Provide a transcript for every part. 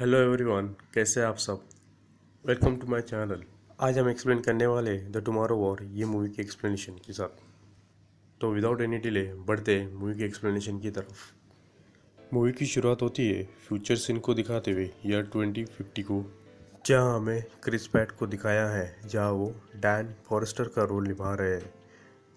Hello everyone, कैसे हैं आप सब। Welcome to my channel. आज हम एक्सप्लेन करने वाले द टुमारो वॉर ये मूवी के एक्सप्लेनेशन के साथ। तो विदाउट एनी डिले बढ़ते हैं मूवी के एक्सप्लेनेशन की तरफ। मूवी की शुरुआत होती है फ्यूचर सीन को दिखाते हुए ईयर 2050 को, जहां हमें क्रिस पैट को दिखाया है जहां वो डैन फॉरेस्टर का रोल निभा रहे हैं।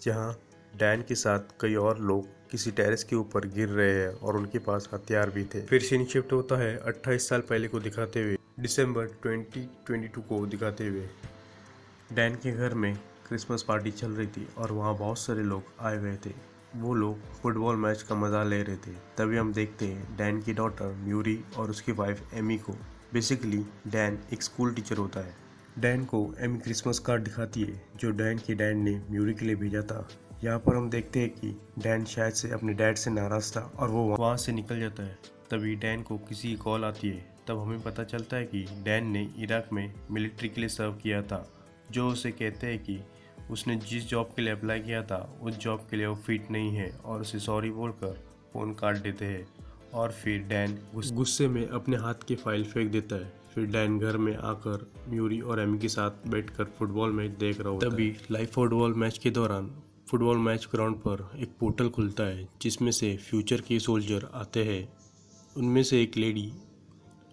जहां डैन के साथ कई और लोग किसी टेरेस के ऊपर गिर रहे हैं और उनके पास हथियार भी थे। फिर सीन शिफ्ट होता है 28 साल पहले को दिखाते हुए, दिसंबर 2022 को दिखाते हुए। डैन के घर में क्रिसमस पार्टी चल रही थी और वहाँ बहुत सारे लोग आए हुए थे। वो लोग फुटबॉल मैच का मज़ा ले रहे थे। तभी हम देखते हैं डैन की डॉटर म्यूरी और उसकी वाइफ एमी को। बेसिकली डैन एक स्कूल टीचर होता है। डैन को एमी क्रिसमस कार्ड दिखाती है जो डैन के डैड ने म्यूरी के लिए भेजा था। यहाँ पर हम देखते हैं कि डैन शायद से अपने डैड से नाराज़ था और वो वहाँ से निकल जाता है। तभी डैन को किसी की कॉल आती है। तब हमें पता चलता है कि डैन ने इराक में मिलिट्री के लिए सर्व किया था, जो उसे कहते हैं कि उसने जिस जॉब के लिए अप्लाई किया था उस जॉब के लिए वो फिट नहीं है और उसे सॉरी बोलकर फ़ोन काट देते हैं। और फिर डैन गुस्से में अपने हाथ की फाइल फेंक देता है। फिर डैन घर में आकर म्यूरी और एमी के साथ बैठकर फुटबॉल मैच देख रहा होता है। तभी लाइव फुटबॉल मैच के दौरान फुटबॉल मैच ग्राउंड पर एक पोर्टल खुलता है जिसमें से फ्यूचर के सोल्जर आते हैं। उनमें से एक लेडी,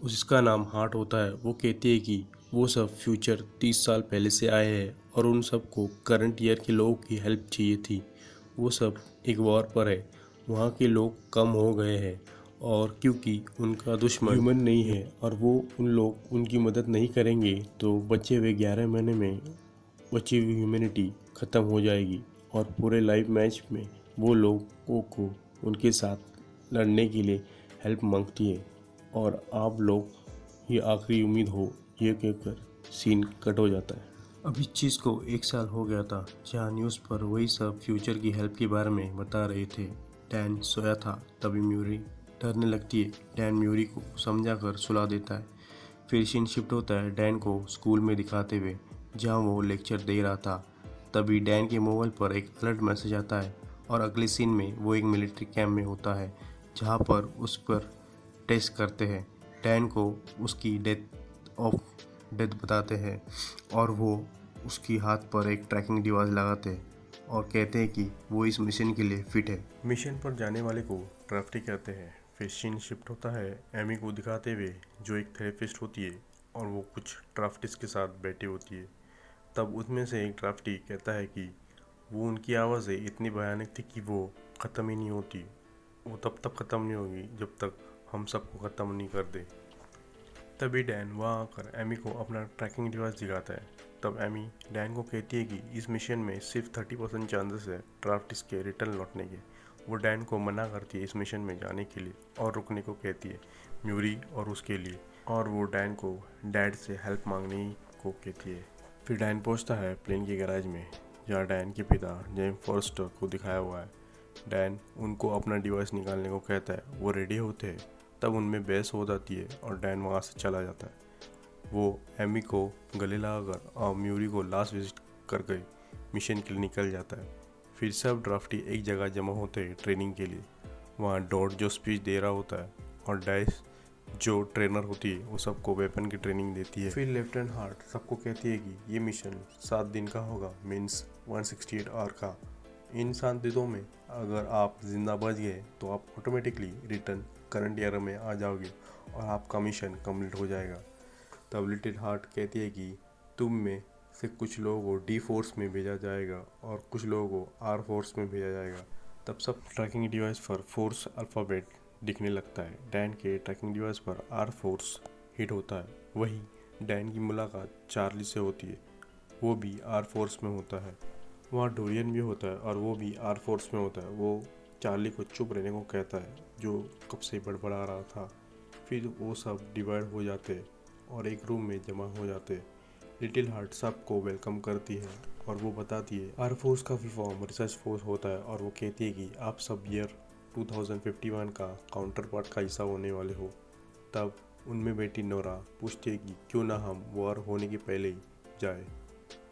उसका नाम हार्ट होता है, वो कहती है कि वो सब फ्यूचर 30 साल पहले से आए हैं और उन सबको करंट ईयर के लोगों की हेल्प चाहिए थी। वो सब एक वॉर पर है, वहाँ के लोग कम हो गए हैं और क्योंकि उनका दुश्मन ह्यूमन नहीं है और वो उन लोग उनकी मदद नहीं करेंगे तो बचे हुए 11 महीने में बची हुई ह्यूमैनिटी ख़त्म हो जाएगी। और पूरे लाइव मैच में वो लोगों को उनके साथ लड़ने के लिए हेल्प मांगती है और आप लोग ही आखिरी उम्मीद हो, ये कहकर सीन कट हो जाता है। अब इस चीज़ को 1 साल हो गया था जहाँ न्यूज़ पर वही सब फ्यूचर की हेल्प के बारे में बता रहे थे। डैन सोया था, तभी म्यूरी डरने लगती है। डैन म्यूरी को समझा कर सुला देता है। फिर सीन शिफ्ट होता है डैन को स्कूल में दिखाते हुए जहाँ वो लेक्चर दे रहा था। तभी डैन के मोबाइल पर एक अलर्ट मैसेज आता है और अगले सीन में वो एक मिलिट्री कैंप में होता है जहाँ पर उस पर टेस्ट करते हैं। डैन को उसकी डेथ बताते हैं और वो उसकी हाथ पर एक ट्रैकिंग डिवाइस लगाते हैं और कहते हैं कि वो इस मिशन के लिए फिट है। मिशन पर जाने वाले को ड्राफ्टी कहते हैं। फिर सीन शिफ्ट होता है एमी को दिखाते हुए जो एक थेरेपिस्ट होती है और वो कुछ ड्राफ्टिस के साथ बैठी होती है। तब उसमें से एक ड्राफ्टी कहता है कि वो उनकी आवाज़ें इतनी भयानक थी कि वो ख़त्म ही नहीं होती। वो तब तक ख़त्म नहीं होगी जब तक हम सबको ख़त्म नहीं कर दे। तभी डैन वहाँ आकर एमी को अपना ट्रैकिंग डिवाइस दिखाता है। तब एमी डैन को कहती है कि इस मिशन में सिर्फ 30% चांसेस है ड्राफ्टिस के रिटर्न लौटने के। वो डैन को मना करती है इस मिशन में जाने के लिए और रुकने को कहती है म्यूरी और उसके लिए। और वो डैन को डैड से हेल्प मांगने को कहती है। फिर डैन पहुँचता है प्लेन के गैराज में जहाँ डैन के पिता जेम्स फॉरेस्टर को दिखाया हुआ है। डैन उनको अपना डिवाइस निकालने को कहता है। वो रेडी होते हैं, तब उनमें बहस हो जाती है और डैन वहाँ से चला जाता है। वो एमी को गले लगाकर और म्यूरी को लास्ट विजिट कर गए मिशन के लिए निकल जाता है। फिर सब ड्राफ्टी एक जगह जमा होते हैं ट्रेनिंग के लिए। वहाँ डॉट जो स्पीच दे रहा होता है और डाइस जो ट्रेनर होती है वो सबको वेपन की ट्रेनिंग देती है। फिर लेफ्टिनेंट हार्ट सबको कहती है कि ये मिशन 7 दिन का होगा, मीन्स 168 आवर का। इन 7 दिनों में अगर आप जिंदा बच गए तो आप ऑटोमेटिकली रिटर्न करंट ईयर में आ जाओगे और आपका मिशन कंप्लीट हो जाएगा। तब लिटिल हार्ट कहती है कि तुम में से कुछ लोगों को डी फोर्स में भेजा जाएगा और कुछ लोगों को आर फोर्स में भेजा जाएगा। तब सब ट्रैकिंग डिवाइस पर फोर्स अल्फ़ाबेट दिखने लगता है। डैन के ट्रैकिंग डिवाइस पर आर फोर्स हिट होता है। वहीं डैन की मुलाकात चार्ली से होती है, वो भी आर फोर्स में होता है। वहाँ डोरियन भी होता है और वो भी आर फोर्स में होता है। वो चार्ली को चुप रहने को कहता है जो कब से बड़बड़ा रहा था। फिर वो सब डिवाइड हो जाते हैं और एक रूम में जमा हो जाते हैं। लिटिल हार्ट सबको वेलकम करती है और वो बताती है आर फोर्स का फुल फॉर्म रिसर्च फोर्स होता है और वो कहती है कि आप सब ईयर 2051 का काउंटर पार्ट का हिस्सा होने वाले हो। तब उनमें बेटी नोरा पूछती है कि क्यों ना हम वॉर होने के पहले ही जाए।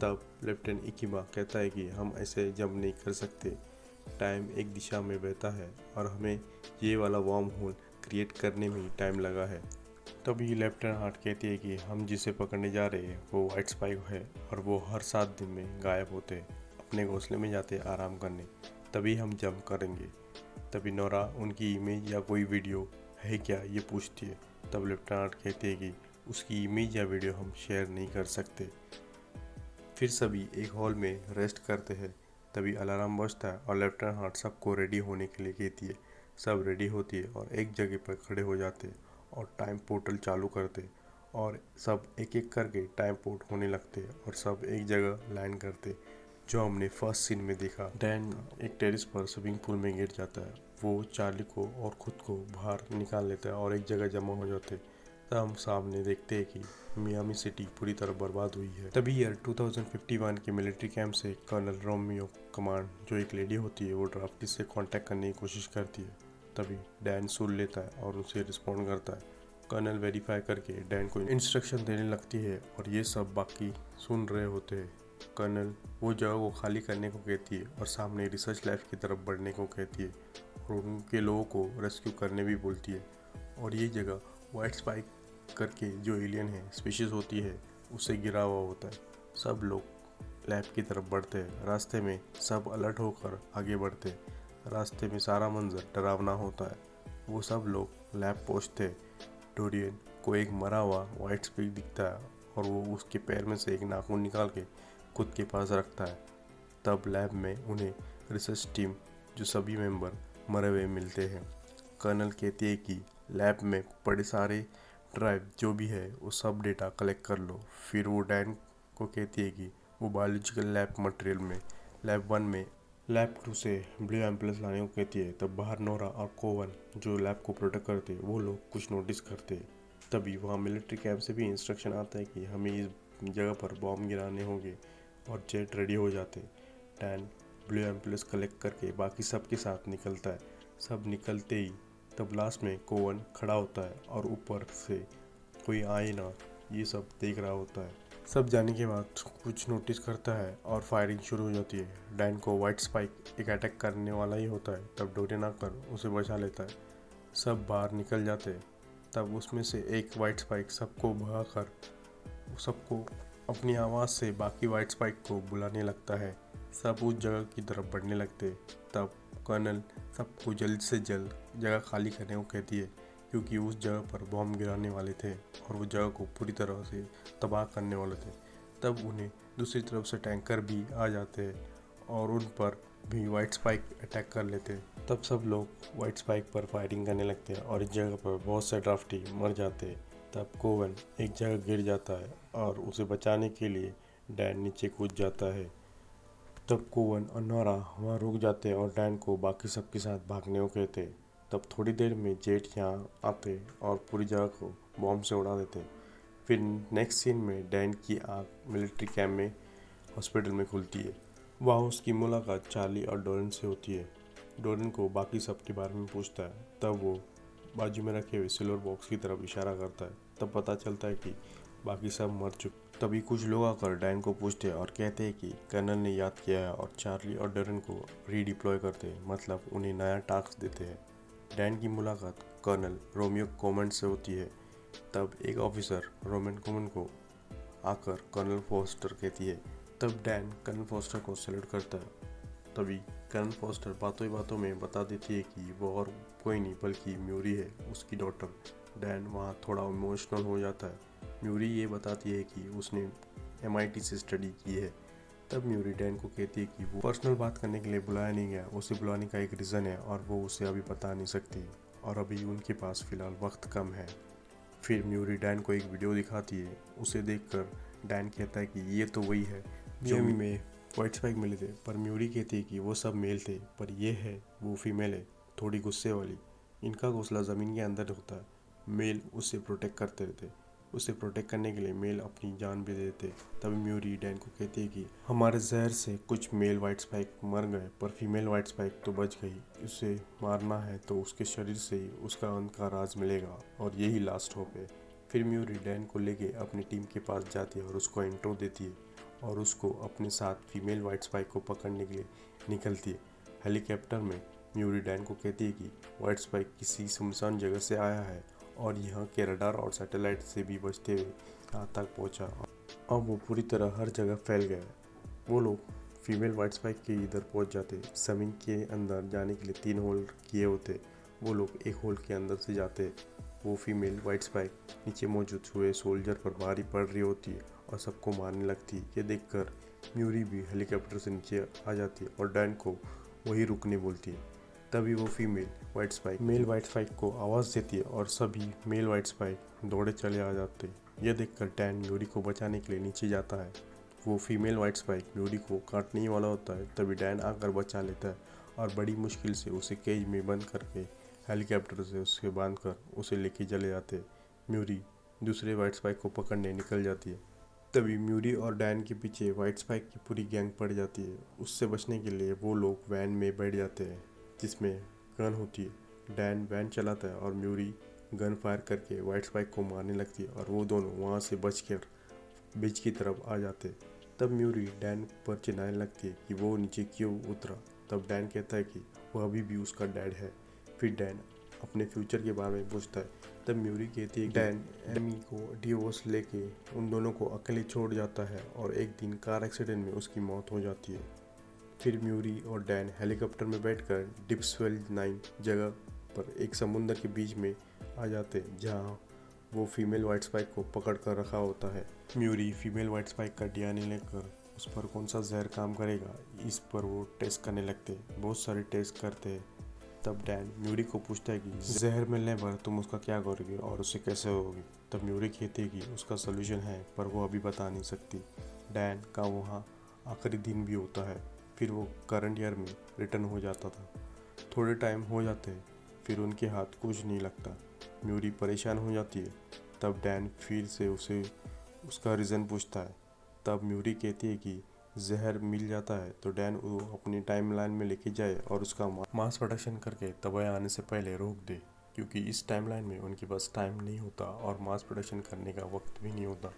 तब लेफ्टिनेंट इकिमा कहता है कि हम ऐसे जंप नहीं कर सकते, टाइम एक दिशा में बहता है और हमें ये वाला वार्म होल क्रिएट करने में टाइम लगा है। तभी लेफ्टिनेंट हार्ट कहती है कि हम जिसे पकड़ने जा रहे हैं वो वाइट स्पाइक है और वो हर 7 दिन में गायब होते हैं, अपने घोंसले में जाते आराम करने, तभी हम जंप करेंगे। तभी नोरा उनकी इमेज या कोई वीडियो है क्या ये पूछती है। तब लेफ्टिनेंट हार्ट कहती है कि उसकी इमेज या वीडियो हम शेयर नहीं कर सकते। फिर सभी एक हॉल में रेस्ट करते हैं। तभी अलार्म बजता है और लेफ्टिनेंट हार्ट सबको रेडी होने के लिए कहती है। सब रेडी होती है और एक जगह पर खड़े हो जाते हैं और टाइम पोर्टल चालू करते हैं और सब एक एक करके टाइम पोर्ट होने लगते हैं और सब एक जगह लैंड करते, जो हमने फर्स्ट सीन में देखा। डैन एक टेरिस पर स्विमिंग पूल में गिर जाता है। वो चार्ली को और खुद को बाहर निकाल लेता है और एक जगह जमा हो जाते हैं। तब हम सामने देखते हैं कि मियामी सिटी पूरी तरह बर्बाद हुई है। तभी ईयर 2051 के मिलिट्री कैंप से कर्नल रोमियो कमांड, जो एक लेडी होती है, वो ड्राफ्टी से कांटेक्ट करने की कोशिश करती है। तभी डैन सुन लेता है और उसे रिस्पॉन्ड करता है। कर्नल वेरीफाई करके डैन को इंस्ट्रक्शन देने लगती है और ये सब बाकी सुन रहे होते हैं। कर्नल वो जगह को खाली करने को कहती है और सामने रिसर्च लैब की तरफ बढ़ने को कहती है और उनके लोगों को रेस्क्यू करने भी बोलती है। और ये जगह वाइट स्पाइक करके जो एलियन है स्पीशीज होती है उससे घिरा हुआ होता है। सब लोग लैब की तरफ बढ़ते हैं। रास्ते में सब अलर्ट होकर आगे बढ़ते हैं। रास्ते में सारा मंजर डरावना होता है। वो सब लोग लैब पहुँचते। डोरियन को एक मरा हुआ वाइट स्पाइक दिखता है और वो उसके पैर में से एक नाखून निकाल के खुद के पास रखता है। तब लैब में उन्हें रिसर्च टीम जो सभी मेंबर मरे हुए मिलते हैं। कर्नल कहती है कि लैब में पड़े सारे ड्राइव जो भी है वो सब डेटा कलेक्ट कर लो। फिर वो डैन को कहती है कि वो बायोलॉजिकल लैब मटेरियल में लैब 1 में लैब 2 से ब्लू एम्बुलेंस लाने को कहती है। तब बाहर नोरा और कोवन जो लैब को प्रोटेक्ट करते हैं वो लोग कुछ नोटिस करते हैं। तभी वहाँ मिलिट्री कैंप से भी इंस्ट्रक्शन आता है कि हमें इस जगह पर बॉम्ब गिराने होंगे और जेट रेडी हो जाते। डैन ब्लू एम्बुलेंस कलेक्ट करके बाकी सबके साथ निकलता है। सब निकलते ही तब लास्ट में कोवन खड़ा होता है और ऊपर से कोई आए ना ये सब देख रहा होता है। सब जाने के बाद कुछ नोटिस करता है और फायरिंग शुरू हो जाती है। डैन को वाइट स्पाइक एक अटैक करने वाला ही होता है। तब डोरियन आकर उसे बचा लेता है। सब बाहर निकल जाते हैं। तब उसमें से एक वाइट स्पाइक सबको भगाकर सबको अपनी आवाज़ से बाकी वाइट स्पाइक को बुलाने लगता है। सब उस जगह की तरफ बढ़ने लगते। तब कर्नल सबको जल्द से जल्द जगह खाली करने को कहती है क्योंकि उस जगह पर बॉम्ब गिराने वाले थे और वो जगह को पूरी तरह से तबाह करने वाले थे। तब उन्हें दूसरी तरफ से टैंकर भी आ जाते हैं और उन पर भी वाइट स्पाइक अटैक कर लेते हैं। तब सब लोग वाइट स्पाइक पर फायरिंग करने लगते हैं और इस जगह पर बहुत से ड्राफ्टी मर जाते हैं। तब कोवन एक जगह गिर जाता है और उसे बचाने के लिए डैन नीचे कूद जाता है। तब कोवन और नोरा वहाँ रुक जाते और डैन को बाकी सबके साथ भागने को कहते। तब थोड़ी देर में जेट यहाँ आते और पूरी जगह को बॉम्ब से उड़ा देते। फिर नेक्स्ट सीन में डैन की आँख मिलिट्री कैंप में हॉस्पिटल में खुलती है। वहाँ उसकी मुलाकात चार्ली और डोरियन से होती है। डोरियन को बाकी सब के बारे में पूछता है। तब वो बाजू में रखे हुए सिल्वर बॉक्स की तरफ इशारा करता है। तब पता चलता है कि बाकी सब मर चुके। तभी कुछ लोग आकर डैन को पूछते हैं और कहते हैं कि कर्नल ने याद किया है और चार्ली और डोरियन को रीडिप्लॉय करते हैं, मतलब उन्हें नया टास्क देते हैं। डैन की मुलाकात कर्नल रोमियो कॉमेंट से होती है। तब एक ऑफिसर रोमन कॉमेंट को आकर कर्नल फोस्टर कहती है। तब डैन कर्नल फोस्टर को सैल्यूट करता है। तभी कर्नल फोस्टर बातों ही बातों में बता देती है कि वो और कोई नहीं बल्कि म्यूरी है, उसकी डॉटर। डैन वहाँ थोड़ा इमोशनल हो जाता है। म्यूरी ये बताती है कि उसने MIT से स्टडी की है। तब म्यूरी डैन को कहती है कि वो पर्सनल बात करने के लिए बुलाया नहीं गया, उसे बुलाने का एक रीज़न है और वो उसे अभी बता नहीं सकती और अभी उनके पास फ़िलहाल वक्त कम है। फिर म्यूरी डैन को एक वीडियो दिखाती है। उसे देखकर डैन कहता है कि ये तो वही है जो में वाइट स्पाइक मिले थे, पर म्यूरी कहती है कि वो सब मेल थे पर ये है वो फीमेल है, थोड़ी गुस्से वाली। इनका घोंसला ज़मीन के अंदर होता है। मेल उससे प्रोटेक्ट करते रहते। उसे प्रोटेक्ट करने के लिए मेल अपनी जान भी देते। तभी म्यूरी डैन को कहती है कि हमारे जहर से कुछ मेल वाइट स्पाइक मर गए पर फीमेल वाइट स्पाइक तो बच गई। उसे मारना है तो उसके शरीर से ही उसका अंत का राज मिलेगा और यही लास्ट होप है। फिर म्यूरी डैन को लेके अपनी टीम के पास जाती है और उसको इंट्रो देती है और उसको अपने साथ फीमेल वाइट स्पाइक को पकड़ने के लिए निकलती है। हेलीकॉप्टर में म्यूरी डैन को कहती है कि वाइट स्पाइक किसी सुनसान जगह से आया है और यहाँ के रडार और सैटेलाइट से भी बचते हुए यहाँ तक पहुँचा। अब वो पूरी तरह हर जगह फैल गया। वो लोग फीमेल वाइट स्पाइक के इधर पहुँच जाते। ज़मीन के अंदर जाने के लिए 3 होल किए होते। वो लोग एक होल के अंदर से जाते। वो फीमेल वाइट स्पाइक नीचे मौजूद हुए सोल्जर पर भारी पड़ रही होती और सबको मारने लगती। ये देखकर म्यूरी भी हेलीकॉप्टर से नीचे आ जाती और डैन को वही रुकने बोलती है। तभी वो female white spike male white spike को आवाज़ देती है और सभी मेल वाइट स्पाइक दौड़े चले आ जाते। यह देखकर डैन म्यूरी को बचाने के लिए नीचे जाता है। वो फीमेल वाइट स्पाइक म्यूरी को काटने ही वाला होता है, तभी डैन आकर बचा लेता है और बड़ी मुश्किल से उसे केज में बंद करके हेलीकॉप्टर से उसके बांधकर उसे लेके चले जाते। म्यूरी दूसरे वाइट स्पाइक को पकड़ने निकल जाती है। तभी म्यूरी और डैन के पीछे वाइट स्पाइक की पूरी गैंग पड़ जाती है। उससे बचने के लिए वो लोग वैन में बैठ जाते हैं जिसमें गन होती है। डैन वैन चलाता है और म्यूरी गन फायर करके वाइट स्पाइक को मारने लगती है और वो दोनों वहाँ से बचकर बीच की तरफ आ जाते। तब म्यूरी डैन पर चिल्लाने लगती है कि वो नीचे क्यों उतरा। तब डैन कहता है कि वो अभी भी उसका डैड है। फिर डैन अपने फ्यूचर के बारे में पूछता है। तब म्यूरी कहती है कि डैन एमी को डिवोर्स लेके उन दोनों को अकेले छोड़ जाता है और एक दिन कार एक्सीडेंट में उसकी मौत हो जाती है। फिर म्यूरी और डैन हेलीकॉप्टर में बैठकर डिप्सवेल 9 जगह पर एक समुंदर के बीच में आ जाते जहाँ वो फीमेल वाइट स्पाइक को पकड़ कर रखा होता है। म्यूरी फीमेल वाइट स्पाइक का डीएनए लेकर उस पर कौन सा जहर काम करेगा इस पर वो टेस्ट करने लगते। बहुत सारे टेस्ट करते हैं। तब डैन म्यूरी को पूछता है कि जहर मिलने पर तुम उसका क्या करोगे और उससे कैसे होगी। तब म्यूरी कहती है कि उसका सोल्यूशन है पर वो अभी बता नहीं सकती। डैन का वहाँ आखिरी दिन भी होता है। फिर वो करंट ईयर में रिटर्न हो जाता था। थोड़े टाइम हो जाते हैं फिर उनके हाथ कुछ नहीं लगता। म्यूरी परेशान हो जाती है। तब डैन फिर से उसे उसका रीज़न पूछता है। तब म्यूरी कहती है कि जहर मिल जाता है तो डैन वो अपनी टाइमलाइन में लेके जाए और उसका मास प्रोडक्शन करके तबाही आने से पहले रोक दे, क्योंकि इस टाइमलाइन में उनके पास टाइम नहीं होता और मास प्रोडक्शन करने का वक्त भी नहीं होता।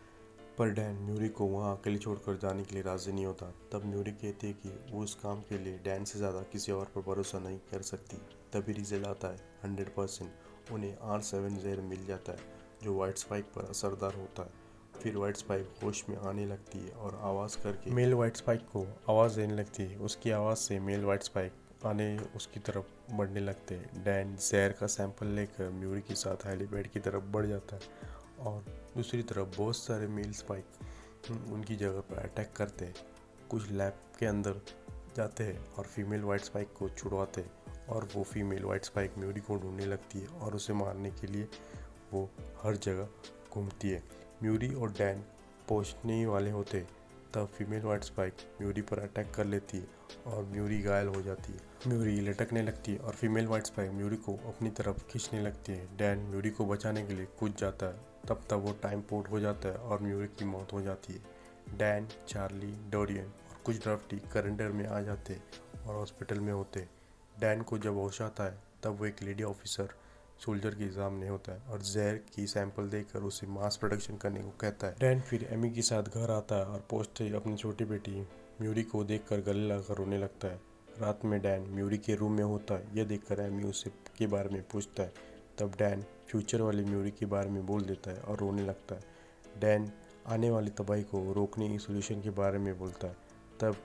पर डैन म्यूरी को वहाँ अकेले छोड़कर जाने के लिए राज़ी नहीं होता। तब म्यूरी कहती है कि वो उस काम के लिए डैन से ज़्यादा किसी और पर भरोसा नहीं कर सकती। तभी रिजल्ट आता है 100%। उन्हें R7 जहर मिल जाता है जो वाइट स्पाइक पर असरदार होता है। फिर वाइट स्पाइक होश में आने लगती है और आवाज़ करके मेल वाइट स्पाइक को आवाज़ देने लगती है। उसकी आवाज़ से मेल वाइट स्पाइक आने उसकी तरफ बढ़ने लगते हैं। डैन जहर का सैंपल लेकर म्यूरी के साथ हेलीपैड की तरफ बढ़ जाता है और दूसरी तरफ बहुत सारे मेल स्पाइक उनकी जगह पर अटैक करते हैं। कुछ लैब के अंदर जाते हैं और फीमेल वाइट स्पाइक को छुड़वाते हैं और वो फीमेल वाइट स्पाइक म्यूरी को ढूंढने लगती है और उसे मारने के लिए वो हर जगह घूमती है। म्यूरी और डैन पहुंचने ही वाले होते तब फीमेल वाइट स्पाइक म्यूरी पर अटैक कर लेती है और म्यूरी घायल हो जाती है। म्यूरी लटकने लगती है और फीमेल वाइट स्पाइक म्यूरी को अपनी तरफ खींचने लगती है। डैन म्यूरी को बचाने के लिए कूद जाता है। तब वो टाइम पोर्ट हो जाता है और म्यूरी की मौत हो जाती है। डैन, चार्ली, डोरियन और कुछ ड्राफ्टी करंडर में आ जाते और हॉस्पिटल में होते। डैन को जब होश आता है तब वो एक लेडी ऑफिसर सोल्जर के सामने होता है और जहर की सैंपल देकर उसे मास प्रोडक्शन करने को कहता है। डैन फिर एमी के साथ घर आता है और पहुंचते ही अपनी छोटी बेटी म्यूरी को देखकर गले लगाकर रोने लगता है। रात में डैन म्यूरी के रूम में होता है। यह देखकर एमी उससे के बारे में पूछता है। तब डैन फ्यूचर वाली म्यूरी के बारे में बोल देता है और रोने लगता है। डैन आने वाली तबाही को रोकने की सोल्यूशन के बारे में बोलता है। तब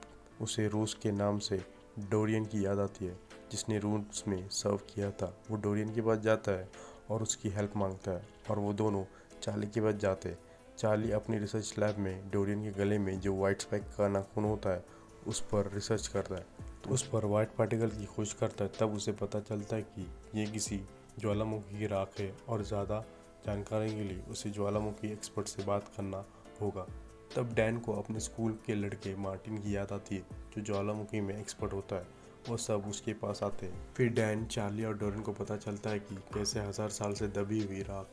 उसे रूस के नाम से डोरियन की याद आती है जिसने रूस में सर्व किया था। वो डोरियन के पास जाता है और उसकी हेल्प मांगता है और वो दोनों चार्ली के पास जाते हैं। चार्ली अपनी रिसर्च लैब में डोरियन के गले में जो वाइट स्पाइक का नाखून होता है उस पर रिसर्च करता है। तो उस पर वाइट पार्टिकल की खोज करता है। तब उसे पता चलता है कि ये किसी ज्वालामुखी की राख है और ज़्यादा जानकारी के लिए उसे ज्वालामुखी एक्सपर्ट से बात करना होगा। तब डैन को अपने स्कूल के लड़के मार्टिन की याद आती है जो ज्वालामुखी में एक्सपर्ट होता है। वो सब उसके पास आते हैं। फिर डैन, चार्ली और डोरियन को पता चलता है कि कैसे 1000 साल से दबी हुई राख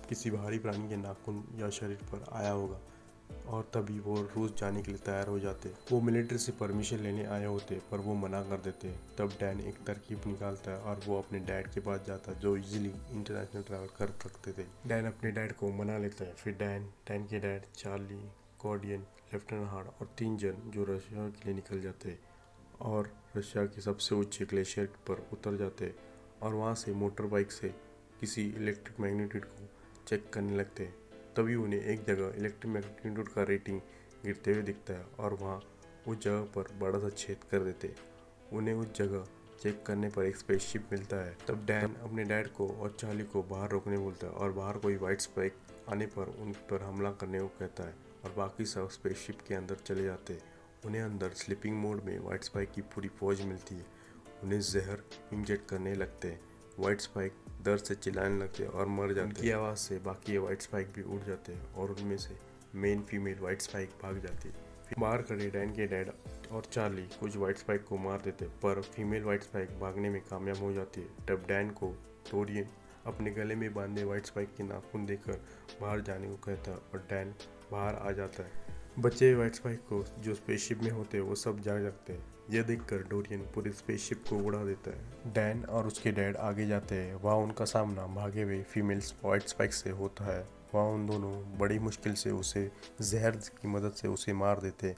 किसी भारी प्राणी के नाखून या शरीर पर आया होगा और तभी वो रूस जाने के लिए तैयार हो जाते। वो मिलिट्री से परमिशन लेने आए होते पर वो मना कर देते। तब डैन एक तरकीब निकालता है और वो अपने डैड के पास जाता है जो इजीली इंटरनेशनल ट्रैवल कर सकते थे। डैन अपने डैड को मना लेता है। फिर डैन के dad, Charlie, Gordian, lieutenant hard और 3 जन जो रशिया के लिए निकल जाते और रशिया के सबसे ऊंचे ग्लेशियर पर उतर जाते और वहाँ से मोटर बाइक से किसी इलेक्ट्रिक मैग्नीट्यूड को चेक करने लगते हैं। तभी उन्हें एक जगह इलेक्ट्रिक मैग्नीट्यूड का रेटिंग गिरते हुए दिखता है और वहाँ उस जगह पर बड़ा सा छेद कर देते। उन्हें उस जगह चेक करने पर एक स्पेसशिप मिलता है। तब डैन अपने डैड को और चार्ली को बाहर रोकने बोलता है और बाहर कोई वाइट स्पाइक आने पर उन पर हमला करने को कहता है और बाकी सब स्पेसशिप के अंदर चले जाते हैं। उन्हें अंदर स्लीपिंग मोड में वाइट स्पाइक की पूरी फौज मिलती है। उन्हें जहर इंजेक्ट करने लगते हैं। वाइट स्पाइक दर्द से चिल्लाने लगते हैं और मर जाते हैं। उनकी आवाज़ से बाकी वाइट स्पाइक भी उड़ जाते हैं और उनमें से मेन फीमेल वाइट स्पाइक भाग जाती है। बाहर खड़े डैन के डैड और चार्ली कुछ वाइट स्पाइक को मार देते पर फीमेल वाइट स्पाइक भागने में कामयाब हो जाती है। तब डैन को डोरियन अपने गले में बांधे वाइट स्पाइक के नाखून देकर बाहर जाने को कहता है और डैन बाहर आ जाता है। बचे हुए वाइट स्पाइक को जो स्पेसशिप में होते हैं वो सब जाग जाते हैं। यह देखकर डोरियन पूरे स्पेसशिप को उड़ा देता है। डैन और उसके डैड आगे जाते हैं। वहाँ उनका सामना भागे हुए फीमेल वाइट स्पाइक से होता है। वहाँ उन दोनों बड़ी मुश्किल से उसे जहर की मदद से उसे मार देते।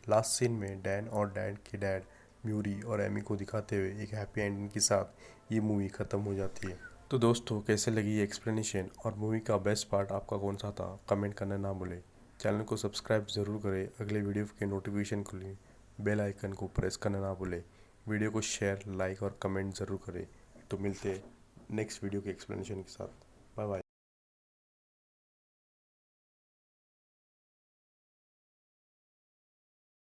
लास्ट सीन में डैन और डैड के डैड म्यूरी और एमी को दिखाते हुए एक हैप्पी एंडिंग के साथ ये मूवी ख़त्म हो जाती है। तो दोस्तों, कैसे लगी ये एक्सप्लेनेशन और मूवी का बेस्ट पार्ट आपका कौन सा था, कमेंट करना ना भूलें। चैनल को सब्सक्राइब ज़रूर करें। अगले वीडियो के नोटिफिकेशन के लिए बेल आइकन को प्रेस करना ना भूलें। वीडियो को शेयर, लाइक और कमेंट ज़रूर करें। तो मिलते हैं नेक्स्ट वीडियो के एक्सप्लेनेशन के साथ। Bye bye.